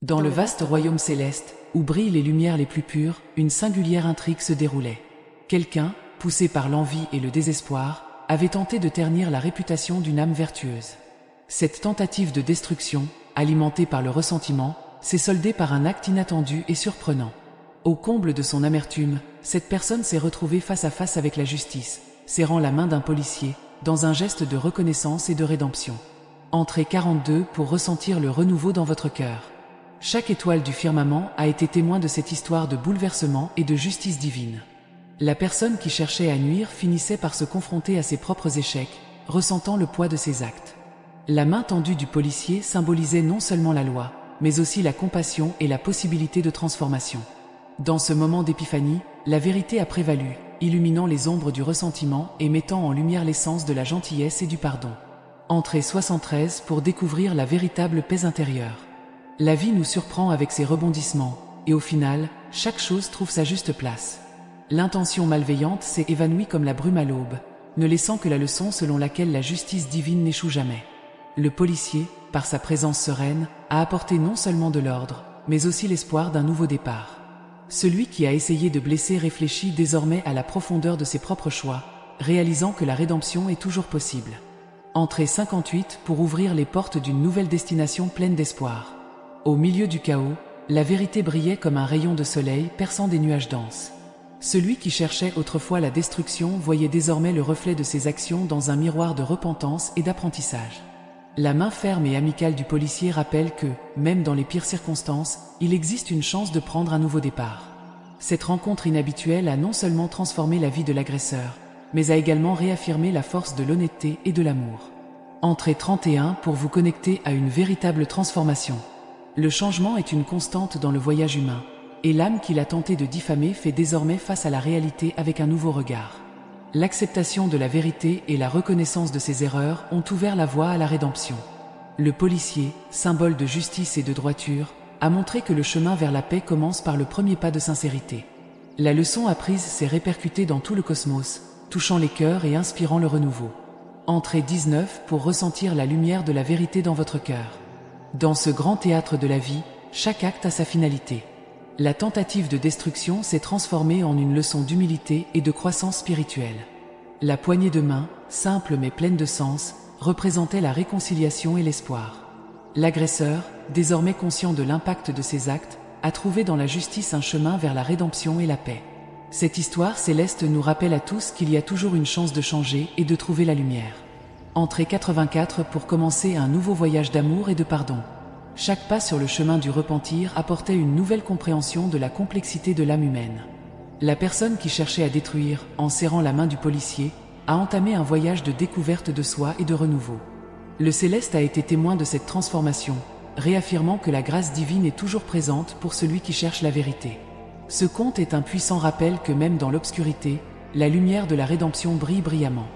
Dans le vaste royaume céleste, où brillent les lumières les plus pures, une singulière intrigue se déroulait. Quelqu'un, poussé par l'envie et le désespoir, avait tenté de ternir la réputation d'une âme vertueuse. Cette tentative de destruction, alimentée par le ressentiment, s'est soldée par un acte inattendu et surprenant. Au comble de son amertume, cette personne s'est retrouvée face à face avec la justice, serrant la main d'un policier, dans un geste de reconnaissance et de rédemption. Entrez 42 pour ressentir le renouveau dans votre cœur. Chaque étoile du firmament a été témoin de cette histoire de bouleversement et de justice divine. La personne qui cherchait à nuire finissait par se confronter à ses propres échecs, ressentant le poids de ses actes. La main tendue du policier symbolisait non seulement la loi, mais aussi la compassion et la possibilité de transformation. Dans ce moment d'épiphanie, la vérité a prévalu, illuminant les ombres du ressentiment et mettant en lumière l'essence de la gentillesse et du pardon. Entrez 73 pour découvrir la véritable paix intérieure. La vie nous surprend avec ses rebondissements, et au final, chaque chose trouve sa juste place. L'intention malveillante s'est évanouie comme la brume à l'aube, ne laissant que la leçon selon laquelle la justice divine n'échoue jamais. Le policier, par sa présence sereine, a apporté non seulement de l'ordre, mais aussi l'espoir d'un nouveau départ. Celui qui a essayé de blesser réfléchit désormais à la profondeur de ses propres choix, réalisant que la rédemption est toujours possible. Entrez 58 pour ouvrir les portes d'une nouvelle destination pleine d'espoir. Au milieu du chaos, la vérité brillait comme un rayon de soleil perçant des nuages denses. Celui qui cherchait autrefois la destruction voyait désormais le reflet de ses actions dans un miroir de repentance et d'apprentissage. La main ferme et amicale du policier rappelle que, même dans les pires circonstances, il existe une chance de prendre un nouveau départ. Cette rencontre inhabituelle a non seulement transformé la vie de l'agresseur, mais a également réaffirmé la force de l'honnêteté et de l'amour. Entrez 31 pour vous connecter à une véritable transformation. Le changement est une constante dans le voyage humain, et l'âme qu'il a tenté de diffamer fait désormais face à la réalité avec un nouveau regard. L'acceptation de la vérité et la reconnaissance de ses erreurs ont ouvert la voie à la rédemption. Le policier, symbole de justice et de droiture, a montré que le chemin vers la paix commence par le premier pas de sincérité. La leçon apprise s'est répercutée dans tout le cosmos, touchant les cœurs et inspirant le renouveau. Entrez 19 pour ressentir la lumière de la vérité dans votre cœur. Dans ce grand théâtre de la vie, chaque acte a sa finalité. La tentative de destruction s'est transformée en une leçon d'humilité et de croissance spirituelle. La poignée de main, simple mais pleine de sens, représentait la réconciliation et l'espoir. L'agresseur, désormais conscient de l'impact de ses actes, a trouvé dans la justice un chemin vers la rédemption et la paix. Cette histoire céleste nous rappelle à tous qu'il y a toujours une chance de changer et de trouver la lumière. Entrez 84 pour commencer un nouveau voyage d'amour et de pardon. Chaque pas sur le chemin du repentir apportait une nouvelle compréhension de la complexité de l'âme humaine. La personne qui cherchait à détruire, en serrant la main du policier, a entamé un voyage de découverte de soi et de renouveau. Le céleste a été témoin de cette transformation, réaffirmant que la grâce divine est toujours présente pour celui qui cherche la vérité. Ce conte est un puissant rappel que même dans l'obscurité, la lumière de la rédemption brille brillamment.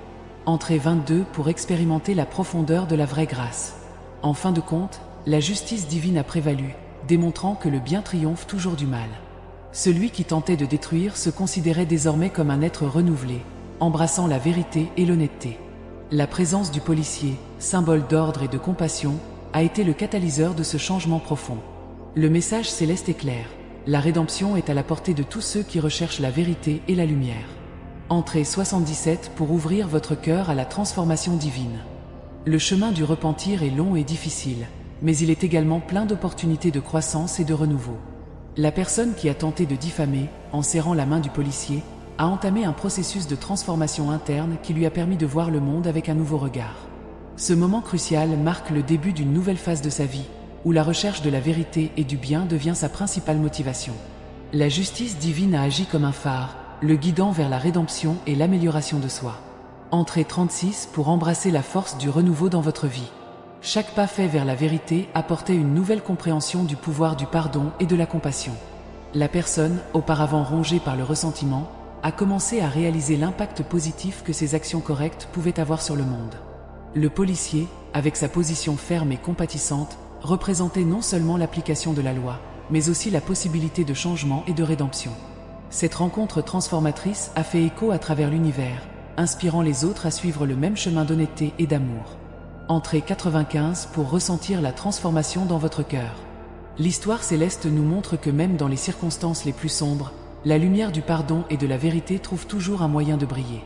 Entrez 22 pour expérimenter la profondeur de la vraie grâce. En fin de compte, la justice divine a prévalu, démontrant que le bien triomphe toujours du mal. Celui qui tentait de détruire se considérait désormais comme un être renouvelé, embrassant la vérité et l'honnêteté. La présence du policier, symbole d'ordre et de compassion, a été le catalyseur de ce changement profond. Le message céleste est clair. La rédemption est à la portée de tous ceux qui recherchent la vérité et la lumière. Entrez 77 pour ouvrir votre cœur à la transformation divine. Le chemin du repentir est long et difficile, mais il est également plein d'opportunités de croissance et de renouveau. La personne qui a tenté de diffamer, en serrant la main du policier, a entamé un processus de transformation interne qui lui a permis de voir le monde avec un nouveau regard. Ce moment crucial marque le début d'une nouvelle phase de sa vie, où la recherche de la vérité et du bien devient sa principale motivation. La justice divine a agi comme un phare, le guidant vers la rédemption et l'amélioration de soi. Entrez 36 pour embrasser la force du renouveau dans votre vie. Chaque pas fait vers la vérité apportait une nouvelle compréhension du pouvoir du pardon et de la compassion. La personne, auparavant rongée par le ressentiment, a commencé à réaliser l'impact positif que ses actions correctes pouvaient avoir sur le monde. Le policier, avec sa position ferme et compatissante, représentait non seulement l'application de la loi, mais aussi la possibilité de changement et de rédemption. Cette rencontre transformatrice a fait écho à travers l'univers, inspirant les autres à suivre le même chemin d'honnêteté et d'amour. Entrez 95 pour ressentir la transformation dans votre cœur. L'histoire céleste nous montre que même dans les circonstances les plus sombres, la lumière du pardon et de la vérité trouve toujours un moyen de briller.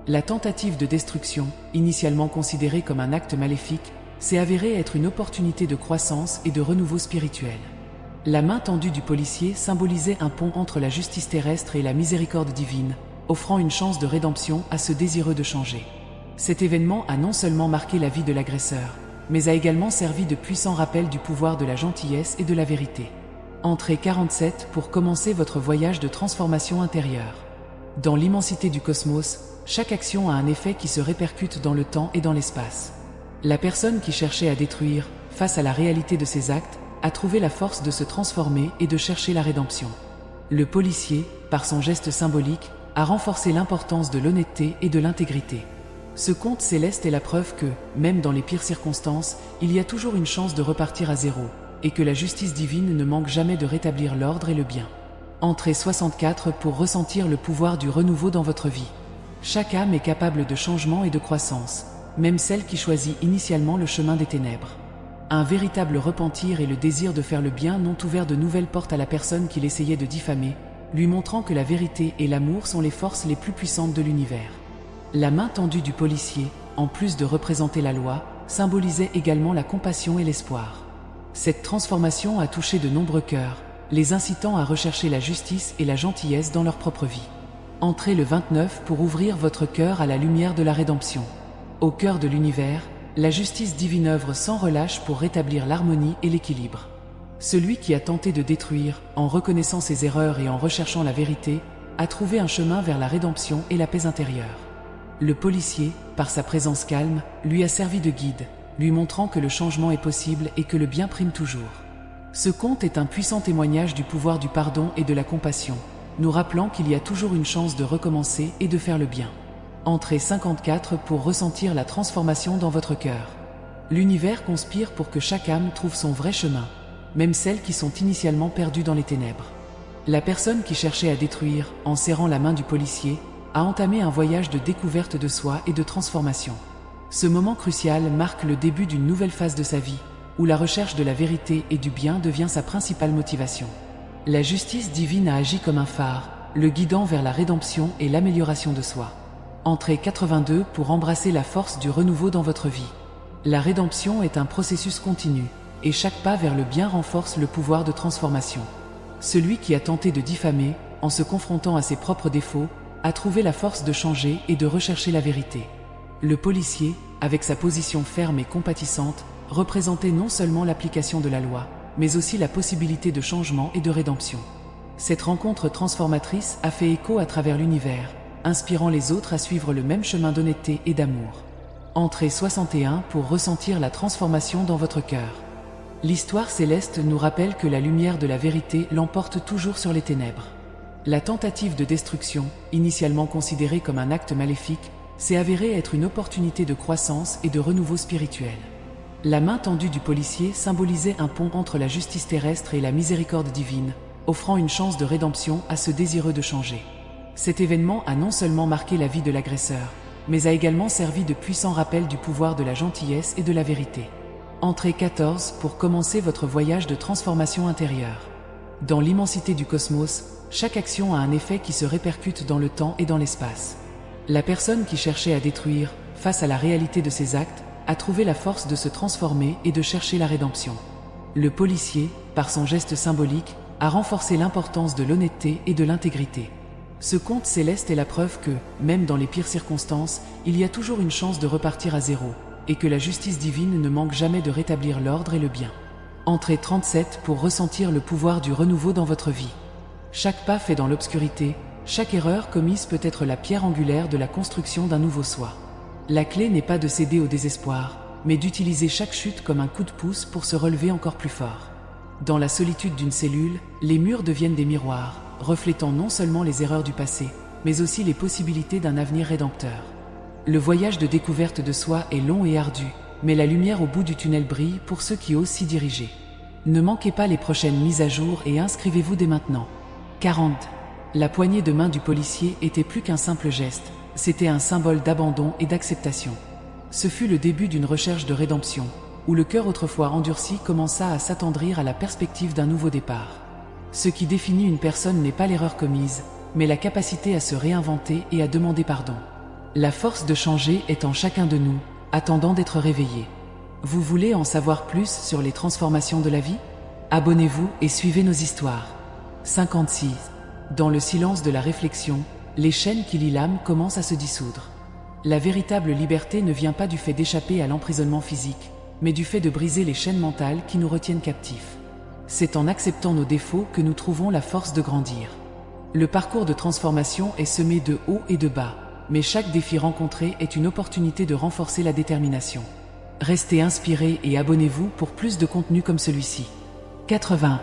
La tentative de destruction, initialement considérée comme un acte maléfique, s'est avérée être une opportunité de croissance et de renouveau spirituel. La main tendue du policier symbolisait un pont entre la justice terrestre et la miséricorde divine, offrant une chance de rédemption à ce désireux de changer. Cet événement a non seulement marqué la vie de l'agresseur, mais a également servi de puissant rappel du pouvoir de la gentillesse et de la vérité. Entrée 47 pour commencer votre voyage de transformation intérieure. Dans l'immensité du cosmos, chaque action a un effet qui se répercute dans le temps et dans l'espace. La personne qui cherchait à détruire, face à la réalité de ses actes, a trouvé la force de se transformer et de chercher la rédemption. Le policier, par son geste symbolique, a renforcé l'importance de l'honnêteté et de l'intégrité. Ce conte céleste est la preuve que, même dans les pires circonstances, il y a toujours une chance de repartir à zéro, et que la justice divine ne manque jamais de rétablir l'ordre et le bien. Entrée 64 pour ressentir le pouvoir du renouveau dans votre vie. Chaque âme est capable de changement et de croissance, même celle qui choisit initialement le chemin des ténèbres. Un véritable repentir et le désir de faire le bien n'ont ouvert de nouvelles portes à la personne qu'il essayait de diffamer, lui montrant que la vérité et l'amour sont les forces les plus puissantes de l'univers. La main tendue du policier, en plus de représenter la loi, symbolisait également la compassion et l'espoir. Cette transformation a touché de nombreux cœurs, les incitant à rechercher la justice et la gentillesse dans leur propre vie. Entrez le 29 pour ouvrir votre cœur à la lumière de la rédemption. Au cœur de l'univers, la justice divine œuvre sans relâche pour rétablir l'harmonie et l'équilibre. Celui qui a tenté de détruire, en reconnaissant ses erreurs et en recherchant la vérité, a trouvé un chemin vers la rédemption et la paix intérieure. Le policier, par sa présence calme, lui a servi de guide, lui montrant que le changement est possible et que le bien prime toujours. Ce conte est un puissant témoignage du pouvoir du pardon et de la compassion, nous rappelant qu'il y a toujours une chance de recommencer et de faire le bien. Entrée 54 pour ressentir la transformation dans votre cœur. L'univers conspire pour que chaque âme trouve son vrai chemin, même celles qui sont initialement perdues dans les ténèbres. La personne qui cherchait à détruire, en serrant la main du policier, a entamé un voyage de découverte de soi et de transformation. Ce moment crucial marque le début d'une nouvelle phase de sa vie, où la recherche de la vérité et du bien devient sa principale motivation. La justice divine a agi comme un phare, le guidant vers la rédemption et l'amélioration de soi. Entrée 82 pour embrasser la force du renouveau dans votre vie. La rédemption est un processus continu, et chaque pas vers le bien renforce le pouvoir de transformation. Celui qui a tenté de diffamer, en se confrontant à ses propres défauts, a trouvé la force de changer et de rechercher la vérité. Le policier, avec sa position ferme et compatissante, représentait non seulement l'application de la loi, mais aussi la possibilité de changement et de rédemption. Cette rencontre transformatrice a fait écho à travers l'univers, inspirant les autres à suivre le même chemin d'honnêteté et d'amour. Entrée 61 pour ressentir la transformation dans votre cœur. L'histoire céleste nous rappelle que la lumière de la vérité l'emporte toujours sur les ténèbres. La tentative de destruction, initialement considérée comme un acte maléfique, s'est avérée être une opportunité de croissance et de renouveau spirituel. La main tendue du policier symbolisait un pont entre la justice terrestre et la miséricorde divine, offrant une chance de rédemption à ce désireux de changer. Cet événement a non seulement marqué la vie de l'agresseur, mais a également servi de puissant rappel du pouvoir de la gentillesse et de la vérité. Entrée 14 pour commencer votre voyage de transformation intérieure. Dans l'immensité du cosmos, chaque action a un effet qui se répercute dans le temps et dans l'espace. La personne qui cherchait à détruire, face à la réalité de ses actes, a trouvé la force de se transformer et de chercher la rédemption. Le policier, par son geste symbolique, a renforcé l'importance de l'honnêteté et de l'intégrité. Ce conte céleste est la preuve que, même dans les pires circonstances, il y a toujours une chance de repartir à zéro, et que la justice divine ne manque jamais de rétablir l'ordre et le bien. Entrée 37 pour ressentir le pouvoir du renouveau dans votre vie. Chaque pas fait dans l'obscurité, chaque erreur commise peut être la pierre angulaire de la construction d'un nouveau soi. La clé n'est pas de céder au désespoir, mais d'utiliser chaque chute comme un coup de pouce pour se relever encore plus fort. Dans la solitude d'une cellule, les murs deviennent des miroirs, reflétant non seulement les erreurs du passé, mais aussi les possibilités d'un avenir rédempteur. Le voyage de découverte de soi est long et ardu, mais la lumière au bout du tunnel brille pour ceux qui osent s'y diriger. Ne manquez pas les prochaines mises à jour et inscrivez-vous dès maintenant. 40. La poignée de main du policier était plus qu'un simple geste, c'était un symbole d'abandon et d'acceptation. Ce fut le début d'une recherche de rédemption, où le cœur autrefois endurci commença à s'attendrir à la perspective d'un nouveau départ. Ce qui définit une personne n'est pas l'erreur commise, mais la capacité à se réinventer et à demander pardon. La force de changer est en chacun de nous, attendant d'être réveillé. Vous voulez en savoir plus sur les transformations de la vie? Abonnez-vous et suivez nos histoires. 56. Dans le silence de la réflexion, les chaînes qui lient l'âme commencent à se dissoudre. La véritable liberté ne vient pas du fait d'échapper à l'emprisonnement physique, mais du fait de briser les chaînes mentales qui nous retiennent captifs. C'est en acceptant nos défauts que nous trouvons la force de grandir. Le parcours de transformation est semé de hauts et de bas, mais chaque défi rencontré est une opportunité de renforcer la détermination. Restez inspirés et abonnez-vous pour plus de contenu comme celui-ci. 80.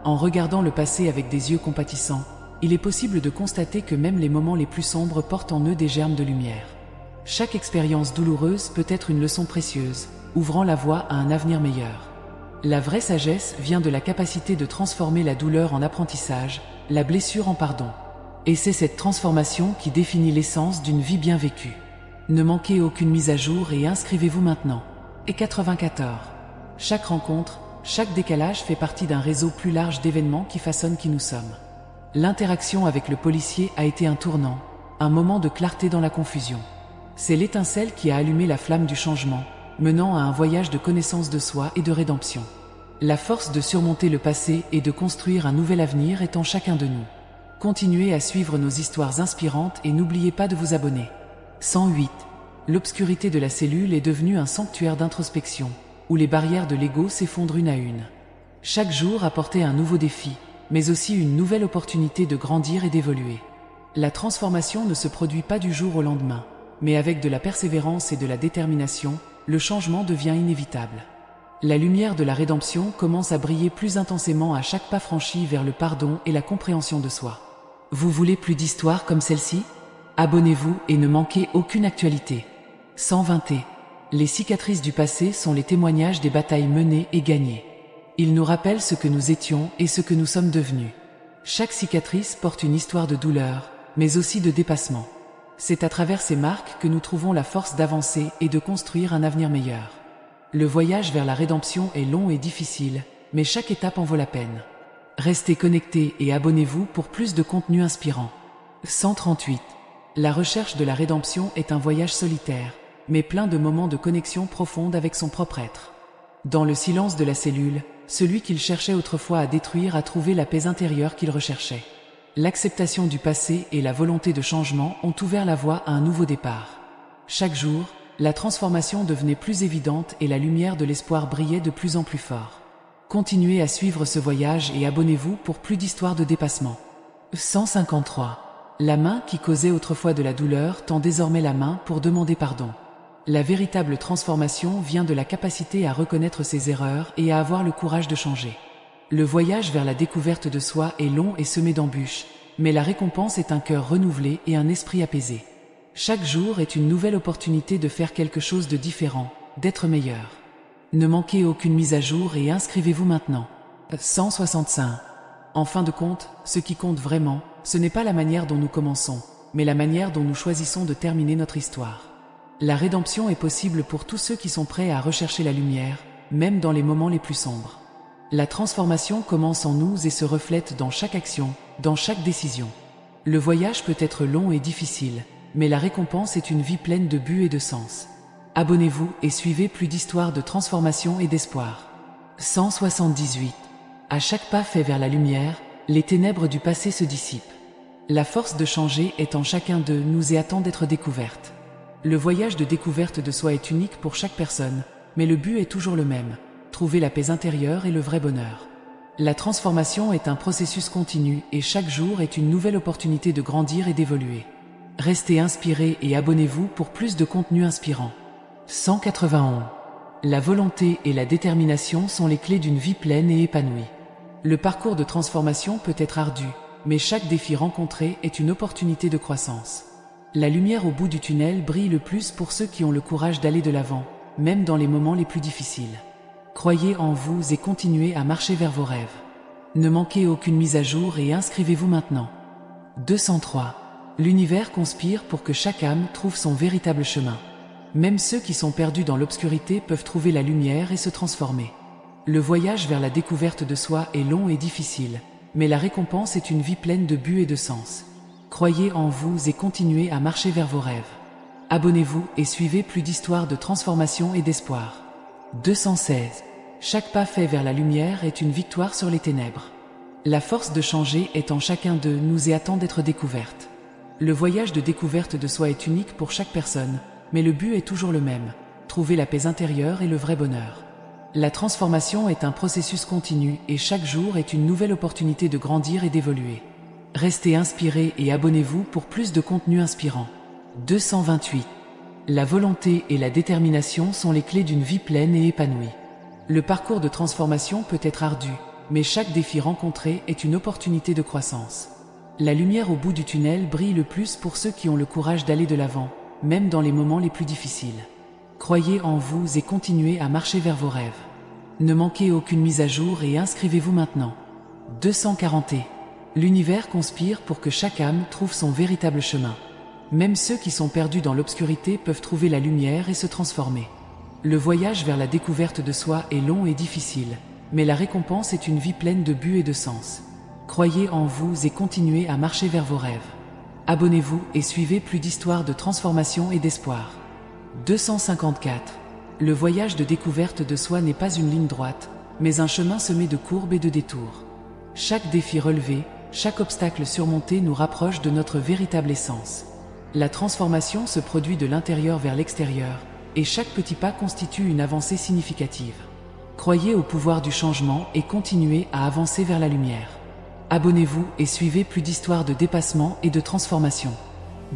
En regardant le passé avec des yeux compatissants, il est possible de constater que même les moments les plus sombres portent en eux des germes de lumière. Chaque expérience douloureuse peut être une leçon précieuse, ouvrant la voie à un avenir meilleur. La vraie sagesse vient de la capacité de transformer la douleur en apprentissage, la blessure en pardon. Et c'est cette transformation qui définit l'essence d'une vie bien vécue. Ne manquez aucune mise à jour et inscrivez-vous maintenant. Et 94. Chaque rencontre, chaque décalage fait partie d'un réseau plus large d'événements qui façonnent qui nous sommes. L'interaction avec le policier a été un tournant, un moment de clarté dans la confusion. C'est l'étincelle qui a allumé la flamme du changement, menant à un voyage de connaissance de soi et de rédemption. La force de surmonter le passé et de construire un nouvel avenir est en chacun de nous. Continuez à suivre nos histoires inspirantes et n'oubliez pas de vous abonner. 108. L'obscurité de la cellule est devenue un sanctuaire d'introspection, où les barrières de l'ego s'effondrent une à une. Chaque jour apportait un nouveau défi, mais aussi une nouvelle opportunité de grandir et d'évoluer. La transformation ne se produit pas du jour au lendemain, mais avec de la persévérance et de la détermination, le changement devient inévitable. La lumière de la rédemption commence à briller plus intensément à chaque pas franchi vers le pardon et la compréhension de soi. Vous voulez plus d'histoires comme celle-ci? Abonnez-vous et ne manquez aucune actualité. 120. Les cicatrices du passé sont les témoignages des batailles menées et gagnées. Ils nous rappellent ce que nous étions et ce que nous sommes devenus. Chaque cicatrice porte une histoire de douleur, mais aussi de dépassement. C'est à travers ces marques que nous trouvons la force d'avancer et de construire un avenir meilleur. Le voyage vers la rédemption est long et difficile, mais chaque étape en vaut la peine. Restez connectés et abonnez-vous pour plus de contenu inspirant. 138. La recherche de la rédemption est un voyage solitaire, mais plein de moments de connexion profonde avec son propre être. Dans le silence de la cellule, celui qu'il cherchait autrefois à détruire a trouvé la paix intérieure qu'il recherchait. L'acceptation du passé et la volonté de changement ont ouvert la voie à un nouveau départ. Chaque jour, la transformation devenait plus évidente et la lumière de l'espoir brillait de plus en plus fort. Continuez à suivre ce voyage et abonnez-vous pour plus d'histoires de dépassement. 153. La main qui causait autrefois de la douleur tend désormais la main pour demander pardon. La véritable transformation vient de la capacité à reconnaître ses erreurs et à avoir le courage de changer. Le voyage vers la découverte de soi est long et semé d'embûches, mais la récompense est un cœur renouvelé et un esprit apaisé. Chaque jour est une nouvelle opportunité de faire quelque chose de différent, d'être meilleur. Ne manquez aucune mise à jour et inscrivez-vous maintenant. 165. En fin de compte, ce qui compte vraiment, ce n'est pas la manière dont nous commençons, mais la manière dont nous choisissons de terminer notre histoire. La rédemption est possible pour tous ceux qui sont prêts à rechercher la lumière, même dans les moments les plus sombres. La transformation commence en nous et se reflète dans chaque action, dans chaque décision. Le voyage peut être long et difficile, mais la récompense est une vie pleine de but et de sens. Abonnez-vous et suivez plus d'histoires de transformation et d'espoir. 178. À chaque pas fait vers la lumière, les ténèbres du passé se dissipent. La force de changer est en chacun de nous et attend d'être découverte. Le voyage de découverte de soi est unique pour chaque personne, mais le but est toujours le même, trouver la paix intérieure et le vrai bonheur. La transformation est un processus continu et chaque jour est une nouvelle opportunité de grandir et d'évoluer. Restez inspirés et abonnez-vous pour plus de contenu inspirant. 191. La volonté et la détermination sont les clés d'une vie pleine et épanouie. Le parcours de transformation peut être ardu, mais chaque défi rencontré est une opportunité de croissance. La lumière au bout du tunnel brille le plus pour ceux qui ont le courage d'aller de l'avant, même dans les moments les plus difficiles. Croyez en vous et continuez à marcher vers vos rêves. Ne manquez aucune mise à jour et inscrivez-vous maintenant. 203. L'univers conspire pour que chaque âme trouve son véritable chemin. Même ceux qui sont perdus dans l'obscurité peuvent trouver la lumière et se transformer. Le voyage vers la découverte de soi est long et difficile, mais la récompense est une vie pleine de but et de sens. Croyez en vous et continuez à marcher vers vos rêves. Abonnez-vous et suivez plus d'histoires de transformation et d'espoir. 216. Chaque pas fait vers la lumière est une victoire sur les ténèbres. La force de changer est en chacun de nous et attend d'être découverte. Le voyage de découverte de soi est unique pour chaque personne, mais le but est toujours le même, trouver la paix intérieure et le vrai bonheur. La transformation est un processus continu et chaque jour est une nouvelle opportunité de grandir et d'évoluer. Restez inspirés et abonnez-vous pour plus de contenu inspirant. 228. La volonté et la détermination sont les clés d'une vie pleine et épanouie. Le parcours de transformation peut être ardu, mais chaque défi rencontré est une opportunité de croissance. La lumière au bout du tunnel brille le plus pour ceux qui ont le courage d'aller de l'avant, même dans les moments les plus difficiles. Croyez en vous et continuez à marcher vers vos rêves. Ne manquez aucune mise à jour et inscrivez-vous maintenant. 240. L'univers conspire pour que chaque âme trouve son véritable chemin. Même ceux qui sont perdus dans l'obscurité peuvent trouver la lumière et se transformer. Le voyage vers la découverte de soi est long et difficile, mais la récompense est une vie pleine de but et de sens. Croyez en vous et continuez à marcher vers vos rêves. Abonnez-vous et suivez plus d'histoires de transformation et d'espoir. 254. Le voyage de découverte de soi n'est pas une ligne droite, mais un chemin semé de courbes et de détours. Chaque défi relevé, chaque obstacle surmonté nous rapproche de notre véritable essence. La transformation se produit de l'intérieur vers l'extérieur, et chaque petit pas constitue une avancée significative. Croyez au pouvoir du changement et continuez à avancer vers la lumière. Abonnez-vous et suivez plus d'histoires de dépassement et de transformation.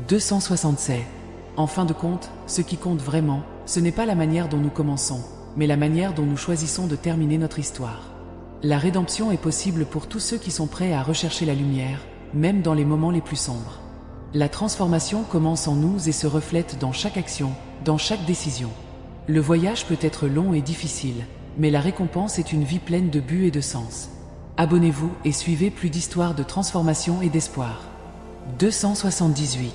267. En fin de compte, ce qui compte vraiment, ce n'est pas la manière dont nous commençons, mais la manière dont nous choisissons de terminer notre histoire. La rédemption est possible pour tous ceux qui sont prêts à rechercher la lumière, même dans les moments les plus sombres. La transformation commence en nous et se reflète dans chaque action, dans chaque décision. Le voyage peut être long et difficile, mais la récompense est une vie pleine de but et de sens. Abonnez-vous et suivez plus d'histoires de transformation et d'espoir. 278.